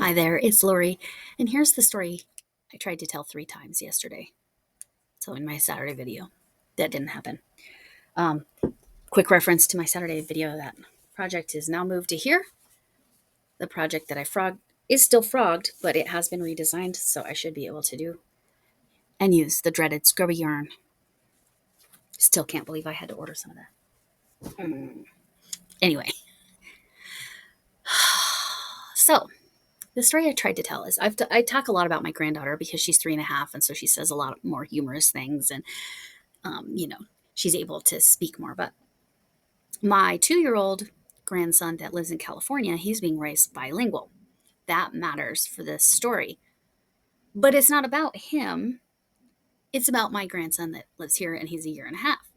Hi there, it's Lori, and here's the story I tried to tell 3 times yesterday. So in my Saturday video, that didn't happen. Um, Quick reference to my Saturday video, that project is now moved to here. The project that I frogged is still frogged, but it has been redesigned, so I should be able to do and use the dreaded scrubby yarn. Still can't believe I had to order some of that. Anyway, so the story I tried to tell is I talk a lot about my granddaughter because she's 3.5, and so she says a lot more humorous things, and she's able to speak more. But my 2-year-old grandson that lives in California, he's being raised bilingual. That matters for this story. But it's not about him. It's about my grandson that lives here, and he's a year and a half.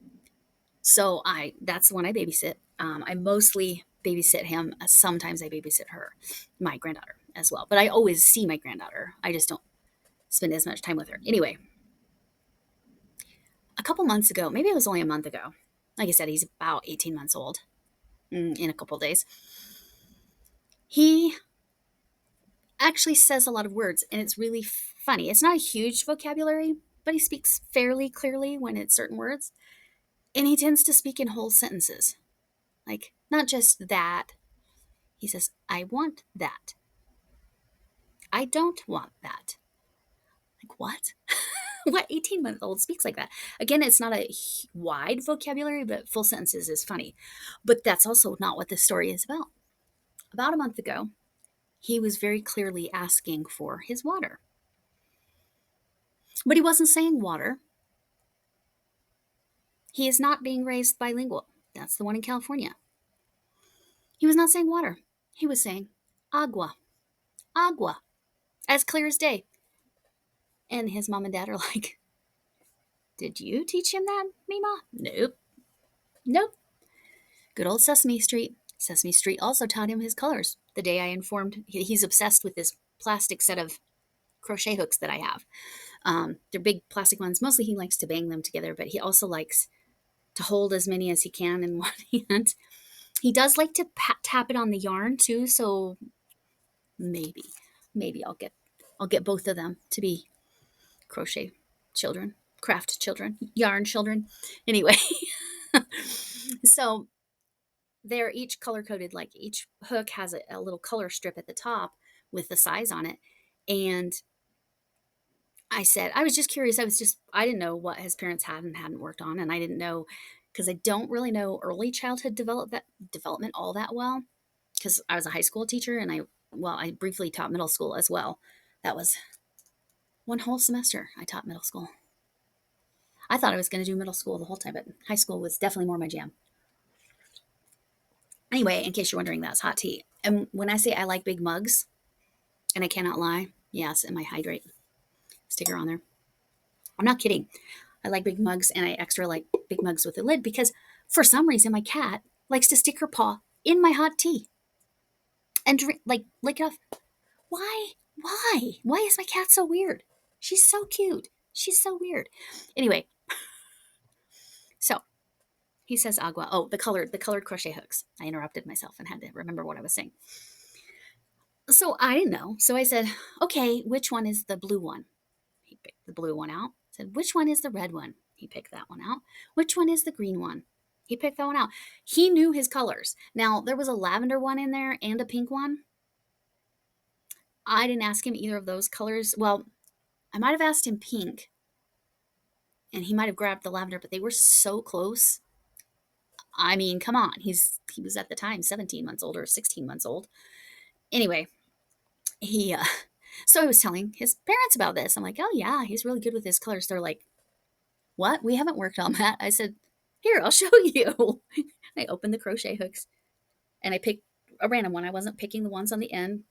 So that's the one I babysit. I mostly babysit him. Sometimes I babysit her, my granddaughter as well. But I always see my granddaughter. I just don't spend as much time with her. Anyway, a couple months ago, maybe it was only a month ago. Like I said, he's about 18 months old in a couple days. He actually says a lot of words, and it's really funny. It's not a huge vocabulary, but he speaks fairly clearly when it's certain words. And he tends to speak in whole sentences. Like, not just that. He says, I want that. I don't want that. Like, what? What 18-month-old speaks like that? Again, it's not a wide vocabulary, but full sentences is funny. But that's also not what this story is about. About a month ago, he was very clearly asking for his water. But he wasn't saying water. He is not being raised bilingual. That's the one in California. He was not saying water. He was saying agua. Agua. As clear as day. And his mom and dad are like, did you teach him that, Mima? Nope. Nope. Good old Sesame Street. Sesame Street also taught him his colors. The day I informed, he's obsessed with this plastic set of crochet hooks that I have. They're big plastic ones. Mostly he likes to bang them together, but he also likes to hold as many as he can in one hand. He does like to tap it on the yarn too, so maybe I'll get both of them to be crochet children, craft children, yarn children. Anyway, so they're each color coded. Like each hook has a little color strip at the top with the size on it. And I said, I was just curious. I didn't know what his parents had and hadn't worked on. And I didn't know, because I don't really know early childhood development all that well. Because I was a high school teacher, and I briefly taught middle school as well. That was one whole semester I taught middle school. I thought I was going to do middle school the whole time, but high school was definitely more my jam. Anyway, in case you're wondering, that's hot tea. And when I say I like big mugs, and I cannot lie, yes, and my hydrate sticker on there. I'm not kidding. I like big mugs, and I extra like big mugs with a lid because for some reason my cat likes to stick her paw in my hot tea and drink, like lick it off. Why? Why is my cat so weird? She's so cute. She's so weird. Anyway, so he says agua. Oh, the colored crochet hooks. I interrupted myself and had to remember what I was saying. So I didn't know. So I said, okay, which one is the blue one? He picked the blue one out. I said, which one is the red one? He picked that one out. Which one is the green one? He picked that one out. He knew his colors. Now, there was a lavender one in there and a pink one. I didn't ask him either of those colors. Well, I might have asked him pink, and he might have grabbed the lavender, but they were so close. I mean, come on. He was at the time 17 months old or 16 months old. Anyway, so I was telling his parents about this. I'm like, oh yeah, he's really good with his colors. They're like, what? We haven't worked on that. I said, here, I'll show you. I opened the crochet hooks, and I picked a random one. I wasn't picking the ones on the end.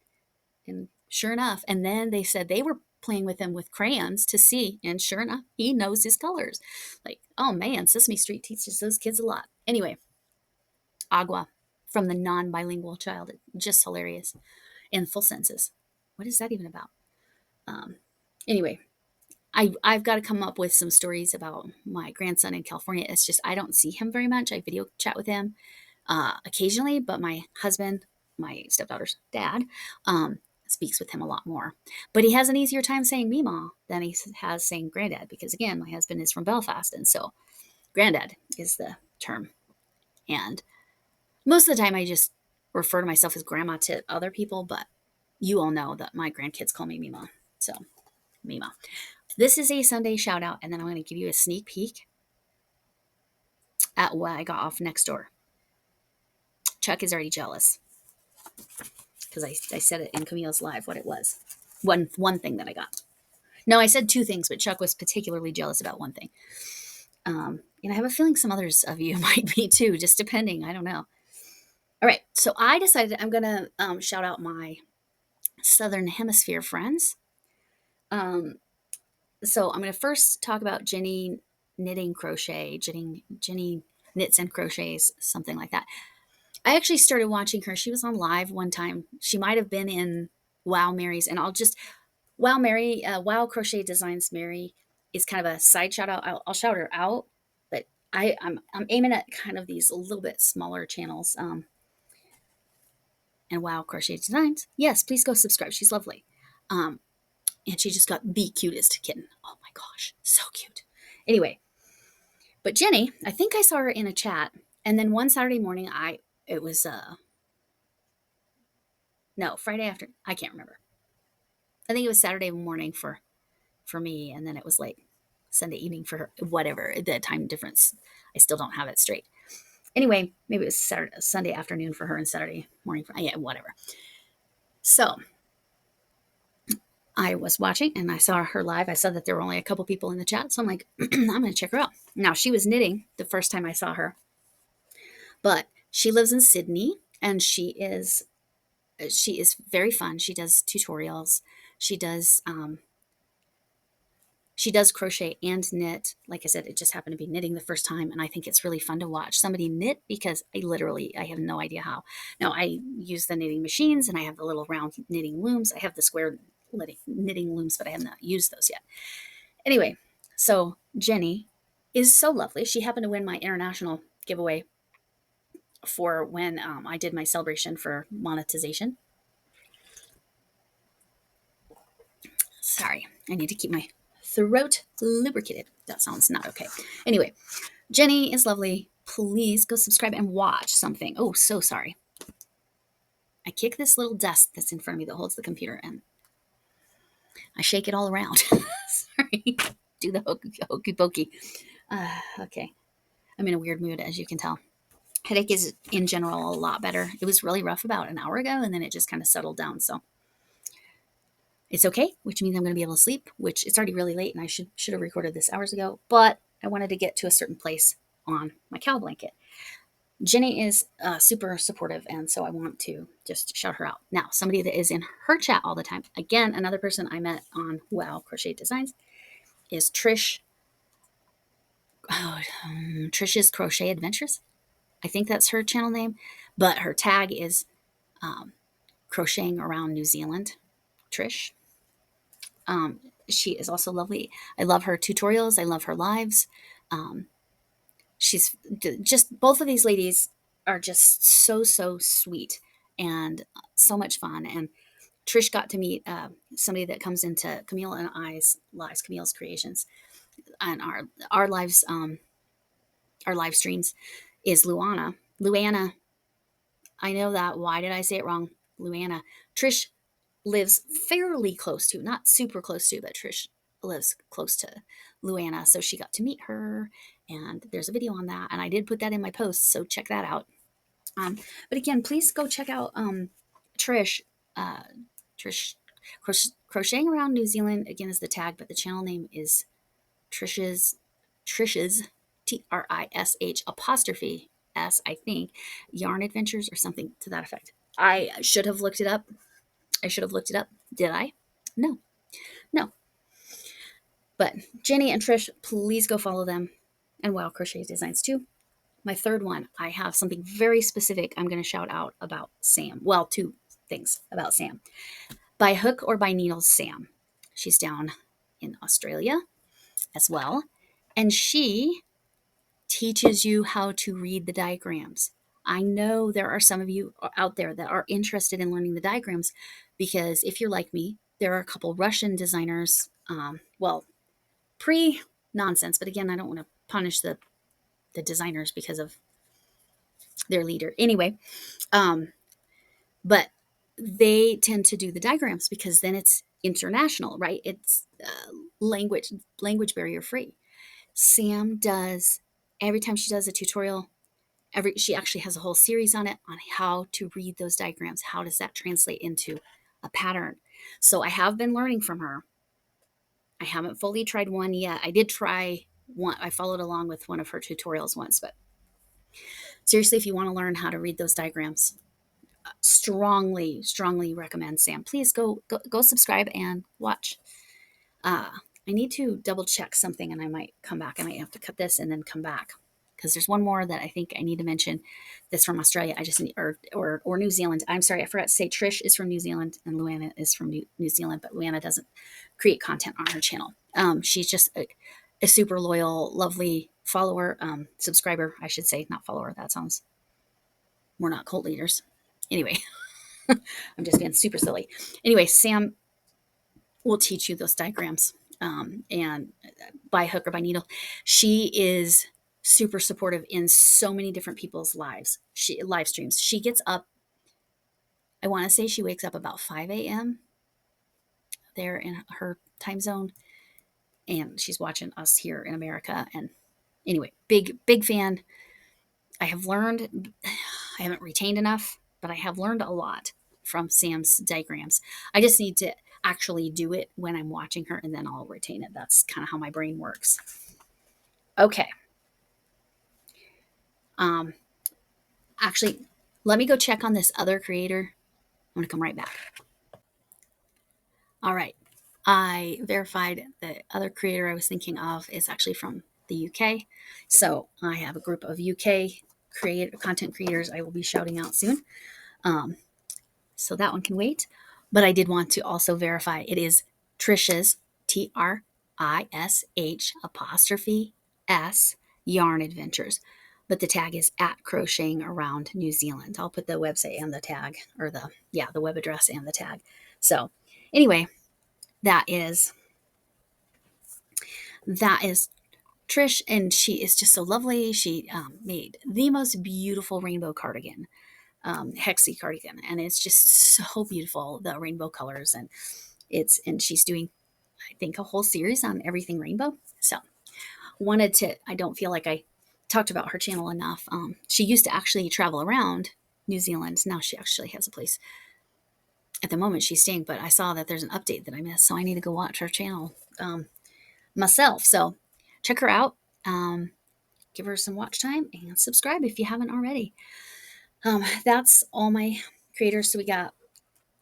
And sure enough, and then they said they were playing with him with crayons to see, and sure enough, he knows his colors. Like, oh man, Sesame Street teaches those kids a lot. Anyway, agua from the non-bilingual child. Just hilarious. In full senses. What is that even about? Anyway, I've got to come up with some stories about my grandson in California. It's just I don't see him very much. I video chat with him occasionally, but my husband, my stepdaughter's dad, speaks with him a lot more. But he has an easier time saying Mima than he has saying granddad because, again, my husband is from Belfast. And so granddad is the term. And most of the time I just refer to myself as grandma to other people, but you all know that my grandkids call me Mima. So, Mima. This is a Sunday shout out, and then I'm going to give you a sneak peek at what I got off next door. Chuck is already jealous because I said it in Camille's live what it was. One thing that I got. No, I said two things, but Chuck was particularly jealous about one thing. And I have a feeling some others of you might be too, just depending. I don't know. All right, so I decided I'm going to shout out my Southern Hemisphere friends. So I'm going to first talk about Jenny knitting crochet. Jenny knits and crochets, something like that. I actually started watching her. She was on live one time. She might have been in Wow Mary's, and Wow Crochet Designs Mary is kind of a side shout out. I'll shout her out, but I'm aiming at kind of these a little bit smaller channels. And Wow Crochet Designs, yes, please go subscribe. She's lovely. And she just got the cutest kitten. Oh my gosh, so cute. Anyway, but Jenny, I think I saw her in a chat, and then one Saturday morning, it was no, Friday after, I can't remember. I think it was Saturday morning for me, and then it was like Sunday evening for her. Whatever the time difference, I still don't have it straight. Anyway, maybe it was Sunday afternoon for her and Saturday morning for whatever. So I was watching and I saw her live. I saw that there were only a couple people in the chat, so I'm like, I'm going to check her out. Now she was knitting the first time I saw her, but she lives in Sydney and she is very fun. She does tutorials. She does crochet and knit. Like I said, it just happened to be knitting the first time, and I think it's really fun to watch somebody knit because I have no idea how. Now, I use the knitting machines, and I have the little round knitting looms. I have the square knitting looms, but I have not used those yet. Anyway, so Jenny is so lovely. She happened to win my international giveaway for when I did my celebration for monetization. Sorry, I need to keep my throat lubricated. That sounds not okay. Anyway, Jenny is lovely. Please go subscribe and watch something. Oh, so sorry. I kick this little desk that's in front of me that holds the computer and I shake it all around. Sorry. Do the hokey pokey. Okay. I'm in a weird mood, as you can tell. Headache is in general a lot better. It was really rough about an hour ago and then it just kind of settled down. So it's okay, which means I'm going to be able to sleep, which it's already really late and I should have recorded this hours ago, but I wanted to get to a certain place on my cow blanket. Jenny is super supportive, and so I want to just shout her out. Now, somebody that is in her chat all the time, again, another person I met on Wow Crochet Designs is Trish. Trish's Crochet Adventures. I think that's her channel name, but her tag is Crocheting Around New Zealand. Trish. She is also lovely. I love her tutorials. I love her lives. She's just, both of these ladies are just so sweet and so much fun. And Trish got to meet somebody that comes into Camille and I's lives, Camille's creations, and our lives, our live streams is Luana. I know that. Why did I say it wrong? Luana. Trish lives fairly close to, not super close to, but Trish lives close to Luana. So she got to meet her, and there's a video on that. And I did put that in my post, so check that out. But again, please go check out Trish. Trish Crocheting Around New Zealand, again, is the tag, but the channel name is Trish's TRISH apostrophe S, I think, Yarn Adventures or something to that effect. I should have looked it up. Did I? No. But Jenny and Trish, please go follow them, and Wow Crochet Designs too. My third one, I have something very specific I'm going to shout out about Sam. Well, two things about Sam. By Hook or by Needles, Sam. She's down in Australia as well, and she teaches you how to read the diagrams. I know there are some of you out there that are interested in learning the diagrams because if you're like me, there are a couple Russian designers, well, pre nonsense, but again, I don't want to punish the designers because of their leader. Anyway, but they tend to do the diagrams because then it's international, right? It's language barrier free. Sam does every time she does a tutorial. She actually has a whole series on it on how to read those diagrams. How does that translate into a pattern? So I have been learning from her. I haven't fully tried one yet. I did try one. I followed along with one of her tutorials once, but seriously, if you want to learn how to read those diagrams, strongly recommend Sam. Please go subscribe and watch. I need to double check something, and I might come back. I might have to cut this and then come back because there's one more that I think I need to mention. That's from Australia. I just need or New Zealand. I'm sorry, I forgot to say Trish is from New Zealand and Luana is from New Zealand, but Luana doesn't create content on her channel. She's just a super loyal, lovely follower, subscriber, I should say, not follower. That sounds, we're not cult leaders. Anyway, I'm just being super silly. Anyway, Sam will teach you those diagrams, and by hook or by needle. She is super supportive in so many different people's live streams. She gets up, I want to say she wakes up about 5 a.m. there in her time zone, and she's watching us here in America. And anyway, big fan. I have learned, I haven't retained enough, but I have learned a lot from Sam's diagrams. I just need to actually do it when I'm watching her, and then I'll retain it. That's kind of how my brain works. Okay. Actually, let me go check on this other creator. I'm going to come right back. All right. I verified the other creator I was thinking of is actually from the UK. So I have a group of UK content creators I will be shouting out soon. So that one can wait. But I did want to also verify it is Trish's, TRISH' Yarn Adventures. But the tag is at Crocheting Around New Zealand. I'll put the website and the tag, or the web address and the tag. So anyway, that is Trish, and she is just so lovely. She made the most beautiful rainbow cardigan, hexie cardigan, and it's just so beautiful, the rainbow colors, and she's doing, I think, a whole series on everything rainbow. So I don't feel like I talked about her channel enough. She used to actually travel around New Zealand. Now she actually has a place. At the moment she's staying, but I saw that there's an update that I missed, so I need to go watch her channel myself. So check her out. Give her some watch time and subscribe if you haven't already. That's all my creators. So we got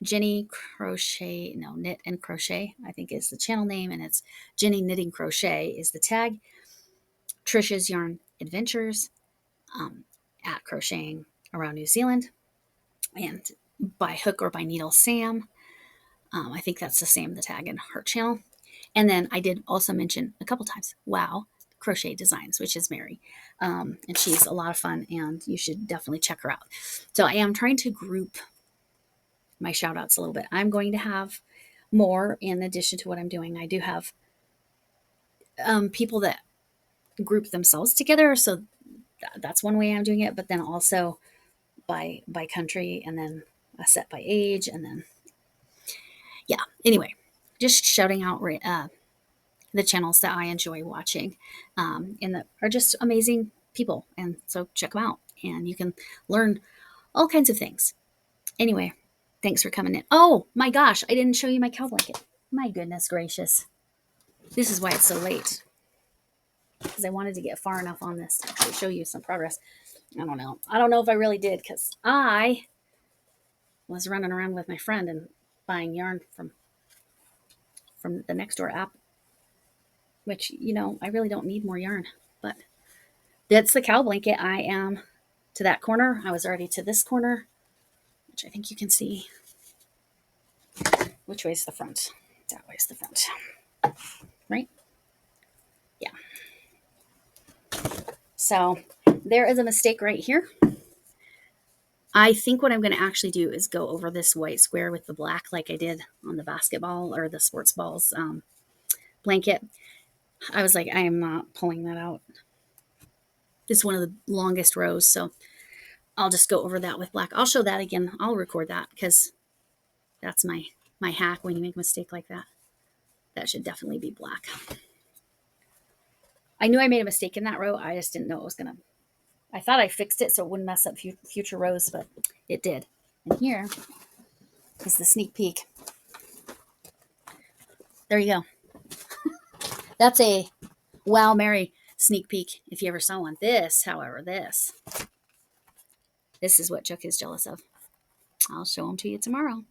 Jenny Crochet, no, Knit and Crochet, I think is the channel name, and it's Jenny Knitting Crochet is the tag. Trish's Yarn Adventures, at Crocheting Around New Zealand, and by hook or by needle Sam. I think that's the same, the tag in her channel. And then I did also mention a couple times, Wow Crochet Designs, which is Mary. And she's a lot of fun, and you should definitely check her out. So I am trying to group my shout outs a little bit. I'm going to have more in addition to what I'm doing. I do have people that group themselves together. So that's one way I'm doing it, but then also by country, and then a set by age, and then anyway, just shouting out the channels that I enjoy watching, and that are just amazing people, and so check them out, and you can learn all kinds of things. Anyway, thanks for coming in. Oh my gosh, I didn't show you my cow blanket. My goodness gracious, this is why it's so late, because I wanted to get far enough on this to actually show you some progress. I don't know if I really did, because I was running around with my friend and buying yarn from the Nextdoor app, which, I really don't need more yarn, but that's the cow blanket. I am to that corner. I was already to this corner, which I think you can see. Which way is the front? That way is the front, right? Yeah. So there is a mistake right here. I think what I'm going to actually do is go over this white square with the black like I did on the basketball or the sports balls blanket. I was like, I am not pulling that out. It's one of the longest rows, so I'll just go over that with black. I'll show that again. I'll record that because that's my hack when you make a mistake like that. That should definitely be black. I knew I made a mistake in that row. I just didn't know it was going to. I thought I fixed it so it wouldn't mess up future rows, but it did. And here is the sneak peek. There you go. That's a Wow Mary sneak peek if you ever saw one. This, however, this is what Chuck is jealous of. I'll show them to you tomorrow.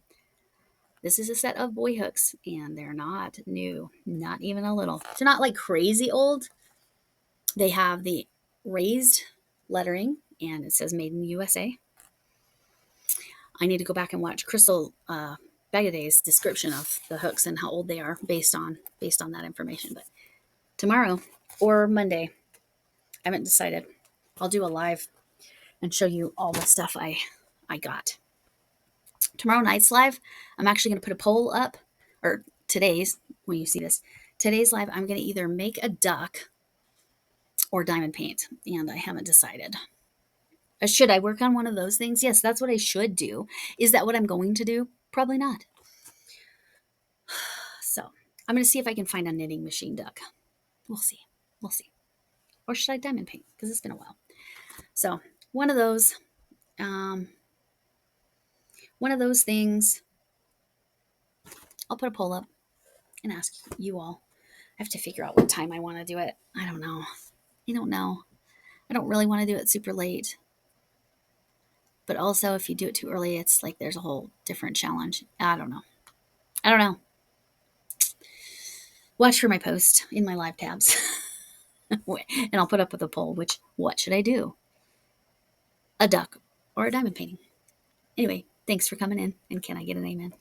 This is a set of boy hooks, and they're not new, not even a little. They're not like crazy old. They have the raised lettering, and it says made in the USA. I need to go back and watch Crystal Bagaday's description of the hooks and how old they are based on that information. But tomorrow or Monday, I haven't decided. I'll do a live and show you all the stuff I got. Tomorrow night's live, I'm actually going to put a poll up, or today's, when you see this, today's live, I'm going to either make a duck or diamond paint, and I haven't decided. Should I work on one of those things? Yes, that's what I should do. Is that what I'm going to do? Probably not. So I'm going to see if I can find a knitting machine duck. We'll see. We'll see. Or should I diamond paint? Because it's been a while. So one of those things. I'll put a poll up and ask you all. I have to figure out what time I want to do it. I don't know. I don't really want to do it super late. But also, if you do it too early, it's like there's a whole different challenge. I don't know. Watch for my post in my live tabs. And I'll put up with a poll, what should I do? A duck or a diamond painting? Anyway, thanks for coming in. And can I get an amen?